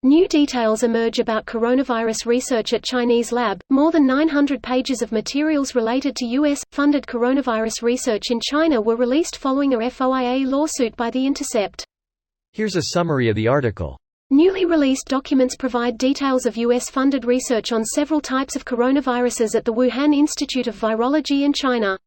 New details emerge about coronavirus research at Chinese lab. More than 900 pages of materials related to U.S.-funded coronavirus research in China were released following a FOIA lawsuit by The Intercept. Here's a summary of the article. Newly released documents provide details of U.S.-funded research on several types of coronaviruses at the Wuhan Institute of Virology in China.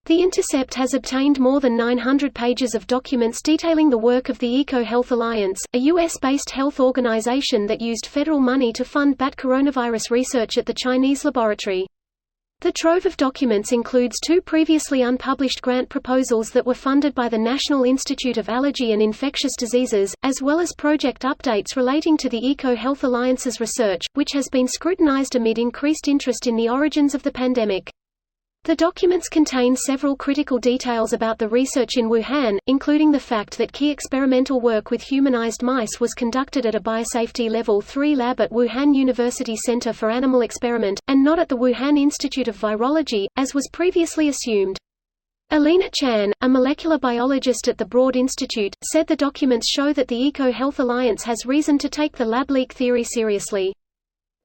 The Intercept has obtained more than 900 pages of documents detailing the work of the Eco-Health Alliance, a U.S.-based health organization that used federal money to fund bat coronavirus research at the Chinese laboratory. The trove of documents includes 2 previously unpublished grant proposals that were funded by the National Institute of Allergy and Infectious Diseases, as well as project updates relating to the Eco-Health Alliance's research, which has been scrutinized amid increased interest in the origins of the pandemic. The documents contain several critical details about the research in Wuhan, including the fact that key experimental work with humanized mice was conducted at a Biosafety Level 3 lab at Wuhan University Center for Animal Experiment, and not at the Wuhan Institute of Virology, as was previously assumed. Alina Chan, a molecular biologist at the Broad Institute, said the documents show that the Eco-Health Alliance has reason to take the lab leak theory seriously.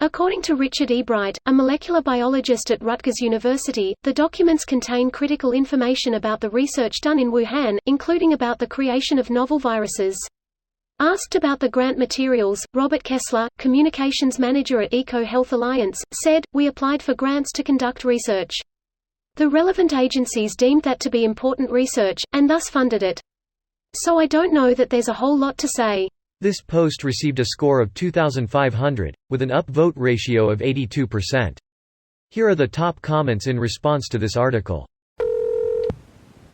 According to Richard E. Bright, a molecular biologist at Rutgers University, the documents contain critical information about the research done in Wuhan, including about the creation of novel viruses. Asked about the grant materials, Robert Kessler, communications manager at Eco-Health Alliance, said, "We applied for grants to conduct research. The relevant agencies deemed that to be important research, and thus funded it. So I don't know that there's a whole lot to say." This post received a score of 2,500, with an upvote ratio of 82%. Here are the top comments in response to this article.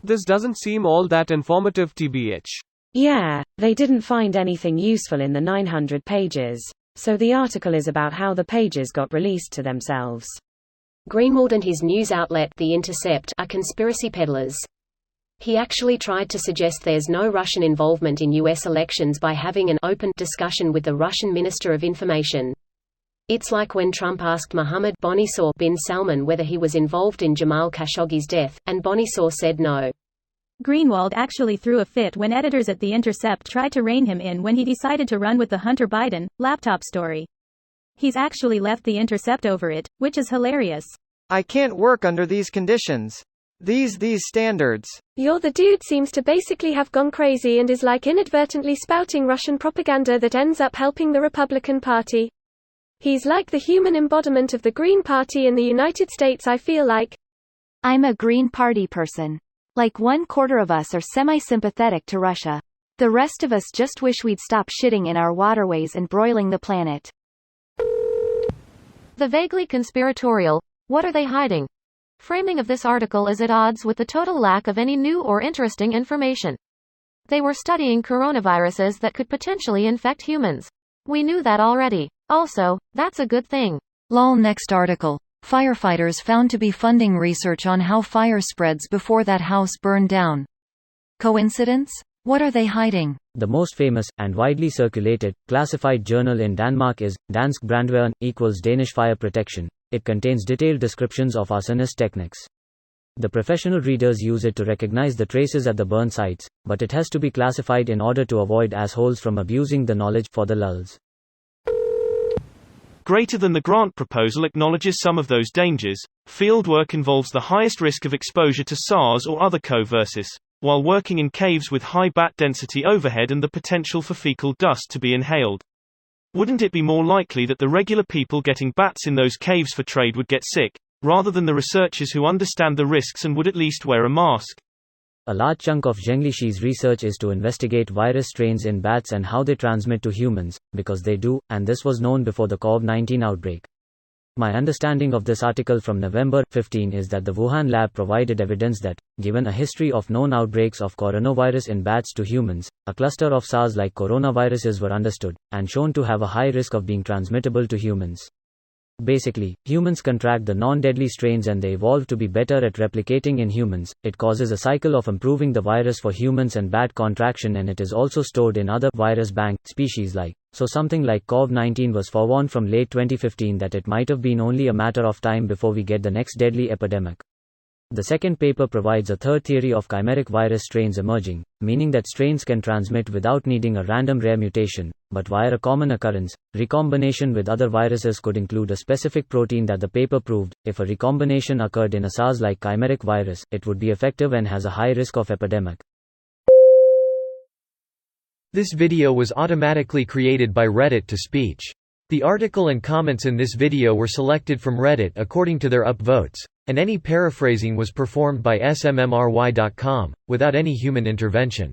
This doesn't seem all that informative tbh. Yeah, they didn't find anything useful in the 900 pages. So the article is about how the pages got released to themselves. Greenwald and his news outlet, The Intercept, are conspiracy peddlers. He actually tried to suggest there's no Russian involvement in U.S. elections by having an open discussion with the Russian Minister of Information. It's like when Trump asked Mohammed bin Salman whether he was involved in Jamal Khashoggi's death, and Bonisor said no. Greenwald actually threw a fit when editors at The Intercept tried to rein him in when he decided to run with the Hunter Biden laptop story. He's actually left The Intercept over it, which is hilarious. I can't work under these conditions. These standards. The dude seems to basically have gone crazy and is like inadvertently spouting Russian propaganda that ends up helping the Republican Party. He's like the human embodiment of the Green Party in the United States. I feel like I'm a Green Party person. Like 1/4 of us are semi-sympathetic to Russia. The rest of us just wish we'd stop shitting in our waterways and broiling the planet. The vaguely conspiratorial, "What are they hiding?" framing of this article is at odds with the total lack of any new or interesting information. They were studying coronaviruses that could potentially infect humans. We knew that already. Also, that's a good thing. Lol. Next article. Firefighters found to be funding research on how fire spreads before that house burned down. Coincidence? What are they hiding? The most famous, and widely circulated, classified journal in Denmark is, Dansk Brandværn, equals Danish Fire Protection. It contains detailed descriptions of arsonist techniques. The professional readers use it to recognize the traces at the burn sites, but it has to be classified in order to avoid assholes from abusing the knowledge for the lulz. Greater than the grant proposal acknowledges some of those dangers. Fieldwork involves the highest risk of exposure to SARS or other co-viruses, while working in caves with high bat density overhead and the potential for fecal dust to be inhaled. Wouldn't it be more likely that the regular people getting bats in those caves for trade would get sick, rather than the researchers who understand the risks and would at least wear a mask? A large chunk of Zhengli Shi's research is to investigate virus strains in bats and how they transmit to humans, because they do, and this was known before the COVID-19 outbreak. My understanding of this article from November 15 is that the Wuhan lab provided evidence that, given a history of known outbreaks of coronavirus in bats to humans, a cluster of SARS-like coronaviruses were understood, and shown to have a high risk of being transmittable to humans. Basically, humans contract the non-deadly strains and they evolve to be better at replicating in humans. It causes a cycle of improving the virus for humans and bat contraction, and it is also stored in other virus bank species like. So something like COVID-19 was forewarned from late 2015 that it might have been only a matter of time before we get the next deadly epidemic. The second paper provides a third theory of chimeric virus strains emerging, meaning that strains can transmit without needing a random rare mutation, but via a common occurrence. Recombination with other viruses could include a specific protein that the paper proved. If a recombination occurred in a SARS-like chimeric virus, it would be effective and has a high risk of epidemic. This video was automatically created by Reddit to speech. The article and comments in this video were selected from Reddit according to their upvotes, and any paraphrasing was performed by smmry.com, without any human intervention.